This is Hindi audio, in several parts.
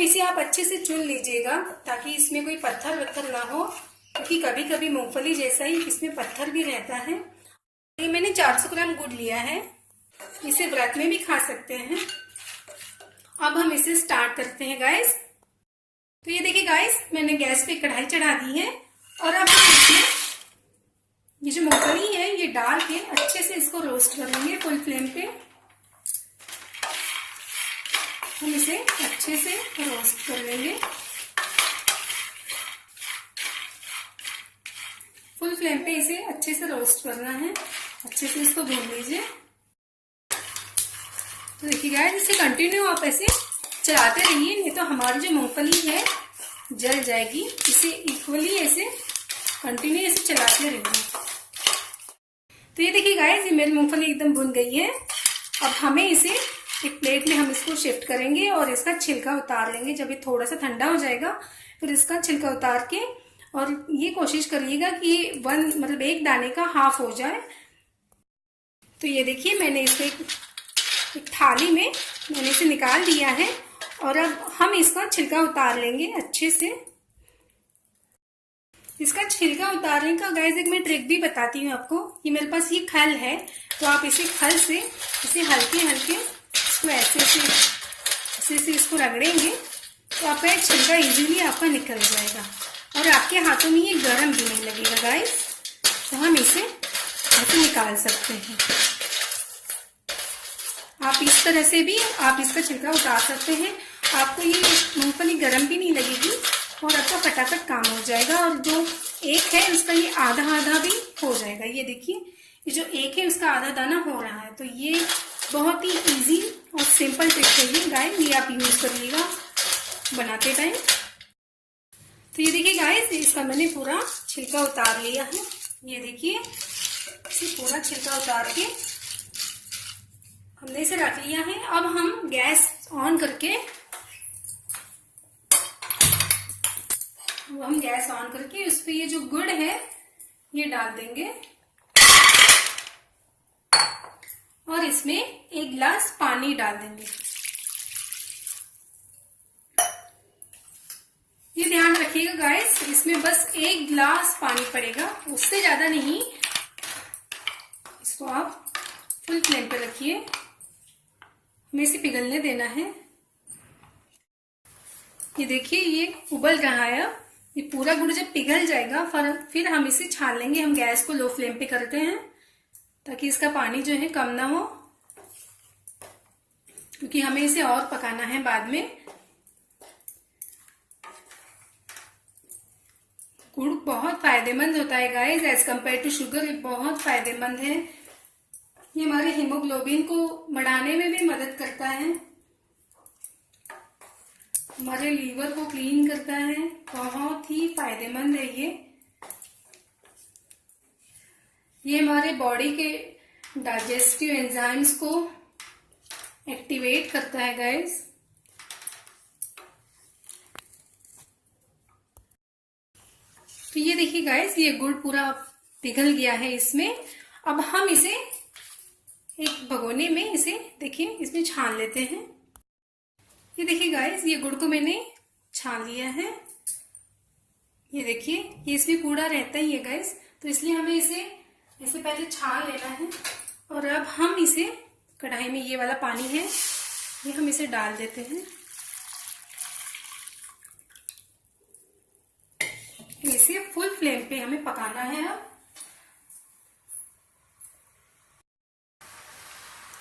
इसे आप अच्छे से चुन लीजिएगा ताकि इसमें कोई पत्थर वत्थर ना हो, क्योंकि कभी कभी मूंगफली जैसा ही इसमें पत्थर भी रहता है। ये मैंने 400 ग्राम गुड़ लिया है, इसे व्रत में भी खा सकते हैं। अब हम इसे स्टार्ट करते हैं गाइस। तो ये देखिए गाइस, मैंने गैस पे कढ़ाई चढ़ा दी है और अब हम इसमें ये जो मूंगफली है ये डाल के अच्छे से इसको रोस्ट कर लेंगे फुल फ्लेम पे। हम इसे अच्छे से रोस्ट कर लेंगे, फुल फ्लेम पे इसे अच्छे से रोस्ट करना है। अच्छे से इसको भून लीजिए। तो देखिए गाइस, इसे कंटिन्यू आप ऐसे चलाते रहिए, नहीं तो हमारी जो मूंगफली है जल जाएगी। इसे इक्वली ऐसे कंटिन्यू ऐसे चलाते रहिए। तो ये देखिए गाइस, ये मेरी मूंगफली एकदम भुन गई है। अब हमें इसे एक प्लेट में हम इसको शिफ्ट करेंगे और इसका छिलका उतार लेंगे। जब ये थोड़ा सा ठंडा हो जाएगा फिर इसका छिलका उतार के, और ये कोशिश करिएगा कि मतलब एक दाने का हाफ हो जाए। तो ये देखिए, मैंने इसे एक थाली में मैंने इसे निकाल दिया है और अब हम इसका छिलका उतार लेंगे अच्छे से। इसका छिलका उतारने का गाइस एक मैं ट्रिक भी बताती हूँ आपको। ये मेरे पास ये खल है, तो आप इसे खल से इसे हल्के हल्के इसको ऐसे इसको रगड़ेंगे तो आपका छिलका इजीली आपका निकल जाएगा और आपके हाथों में ये गर्म भी नहीं लगेगा गाइस। तो हम इसे ऐसे निकाल सकते हैं। आप इस तरह से भी आप इसका छिलका उतार सकते हैं। आपको ये मूंगफली गर्म भी नहीं लगेगी और आपका फटाफट काम हो जाएगा। और जो एक है उसका ये आधा आधा भी हो जाएगा। ये देखिए, ये जो एक है उसका आधा दाना हो रहा है। तो ये बहुत ही इजी और सिंपल ट्रिक है ये गाइस, ये आप यूज करिएगा बनाते टाइम। तो ये देखिए गाइस, इसका मैंने पूरा छिलका उतार लिया है। ये देखिए, इसे पूरा छिलका उतार के हमने इसे रख लिया है। अब हम गैस ऑन करके उस पे ये जो गुड़ है ये डाल देंगे और इसमें 1 गिलास पानी डाल देंगे। ये ध्यान रखिएगा गाइस, इसमें बस 1 गिलास पानी पड़ेगा, उससे ज्यादा नहीं। इसको आप फुल फ्लेम पे रखिए, हमें इसे पिघलने देना है। ये देखिए, ये उबल रहा है। ये पूरा गुड़ जब पिघल जाएगा फिर हम इसे छान लेंगे। हम गैस को लो फ्लेम पे करते हैं ताकि इसका पानी जो है कम ना हो, क्योंकि हमें इसे और पकाना है बाद में। गुड़ बहुत फायदेमंद होता है guys, as compare to sugar. ये बहुत फायदेमंद है। ये हमारे हीमोग्लोबिन को बढ़ाने में भी मदद करता है, हमारे लीवर को क्लीन करता है। बहुत ही फायदेमंद है ये हमारे बॉडी के डाइजेस्टिव एंजाइम्स को एक्टिवेट करता है गाइस। तो ये देखिए गाइस, ये गुड़ पूरा पिघल गया है इसमें। अब हम इसे एक भगोने में इसे देखिए इसमें छान लेते हैं। ये देखिए गाइस, ये गुड़ को मैंने छान लिया है। ये देखिए, ये इसमें कूड़ा रहता ही है गाइस, तो इसलिए हमें इसे पहले छान लेना है। और अब हम इसे कढ़ाई में, ये वाला पानी है ये हम इसे डाल देते हैं। इसे फुल फ्लेम पे हमें पकाना है। अब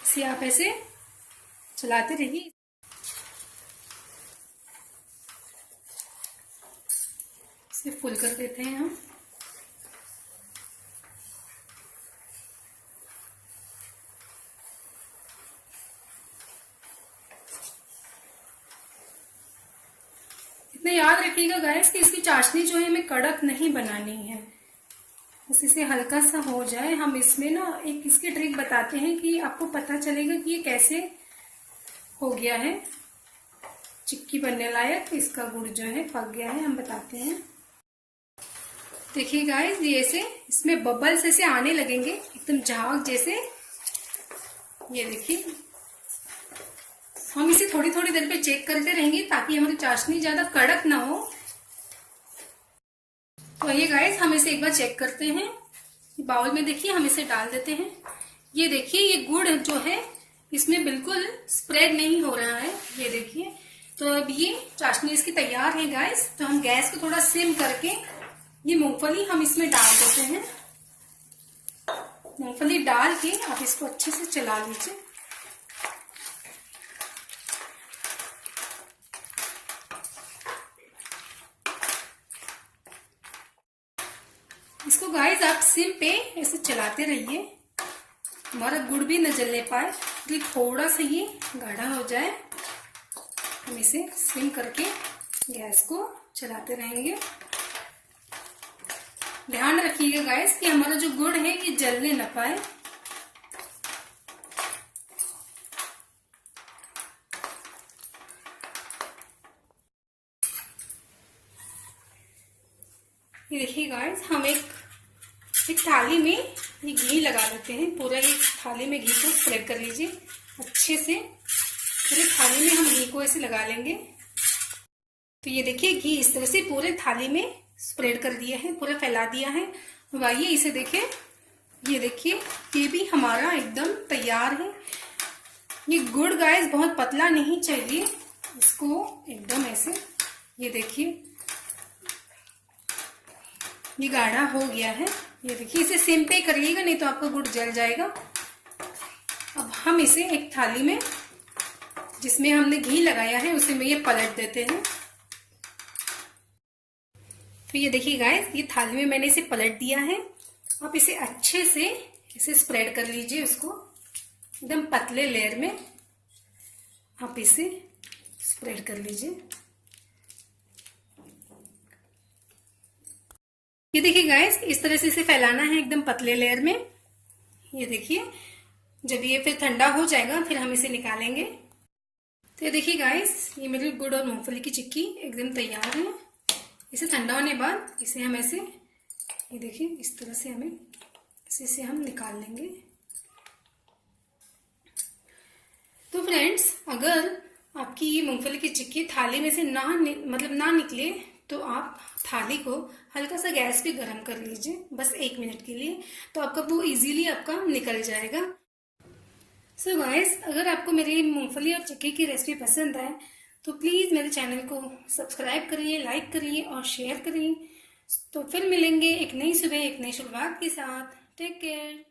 इसे आप ऐसे चलाते रहिए। इसे फुल कर देते हैं हम। इतना याद रखिएगा गाइस कि इसकी चाशनी जो है हमें कड़क नहीं बनानी है, बस इसे हल्का सा हो जाए। हम इसमें ना एक इसकी ट्रिक बताते हैं कि आपको पता चलेगा कि ये कैसे हो गया है चिक्की बनने लायक। इसका गुड़ जो है पक गया है, हम बताते हैं। देखिए गाइस, ये ऐसे इसमें बबल्स ऐसे आने लगेंगे एकदम झाग जैसे। ये देखिए, हम इसे थोड़ी थोड़ी देर पे चेक करते रहेंगे ताकि हमारी चाशनी ज्यादा कड़क ना हो। तो ये गाइस हम इसे एक बार चेक करते हैं। बाउल में देखिए हम इसे डाल देते हैं। ये देखिए ये गुड़ जो है इसमें बिल्कुल स्प्रेड नहीं हो रहा है, ये देखिए। तो अब ये चाशनी इसकी तैयार है गाइस। तो हम गैस को थोड़ा सिम करके ये मूंगफली हम इसमें डाल देते हैं। मूंगफली डाल के आप इसको अच्छे से चला लीजिए। इसको गाइस आप सिम पे ऐसे चलाते रहिए, हमारा गुड़ भी न जलने पाए। तो थोड़ा सा ये गाढ़ा हो जाए, हम इसे सिम करके गैस को चलाते रहेंगे। ध्यान रखिएगा गाइस कि हमारा जो गुड़ है ये जलने न पाए। ये देखिए गाइस हम एक थाली में ये घी लगा देते हैं। पूरा एक थाली में घी को स्प्रेड कर लीजिए अच्छे से। पूरे थाली में हम घी को ऐसे लगा लेंगे। तो ये देखिए घी इस तरह से पूरे थाली में स्प्रेड कर दिया है, पूरा फैला दिया है। अब आइए इसे देखें। ये देखिए ये भी हमारा एकदम तैयार है। ये गुड़ गाइस बहुत पतला नहीं चाहिए, इसको एकदम ऐसे, ये देखिए ये गाढ़ा हो गया है। ये देखिए इसे सिम पे करिएगा नहीं तो आपका गुड़ जल जाएगा। अब हम इसे एक थाली में जिसमें हमने घी लगाया है उसे में ये पलट देते हैं। तो ये देखिए गाइस ये थाली में मैंने इसे पलट दिया है। आप इसे अच्छे से इसे स्प्रेड कर लीजिए, उसको एकदम पतले लेयर में आप इसे स्प्रेड कर लीजिए। ये देखिए गाइस इस तरह से इसे फैलाना है एकदम पतले लेयर में। ये देखिए जब ये फिर ठंडा हो जाएगा फिर हम इसे निकालेंगे। तो ये देखिए गाइस ये मेरी गुड़ और मूंगफली की चिक्की एकदम तैयार है। इसे ठंडा होने बाद इसे हम ऐसे, ये देखिए इस तरह से हमें इसे हम निकाल लेंगे। तो फ्रेंड्स अगर आपकी ये मूंगफली की चिक्की थाली में से ना निकले तो आप थाली को हल्का सा गैस पे गरम कर लीजिए बस 1 मिनट के लिए, तो आपका वो इजीली आपका निकल जाएगा। सो गाइस अगर आपको मेरी मूंगफली और चिक्की की रेसिपी पसंद आए तो प्लीज मेरे चैनल को सब्सक्राइब करिए, लाइक करिए और शेयर करिए। तो फिर मिलेंगे एक नई सुबह एक नई शुरुआत के साथ। Take care.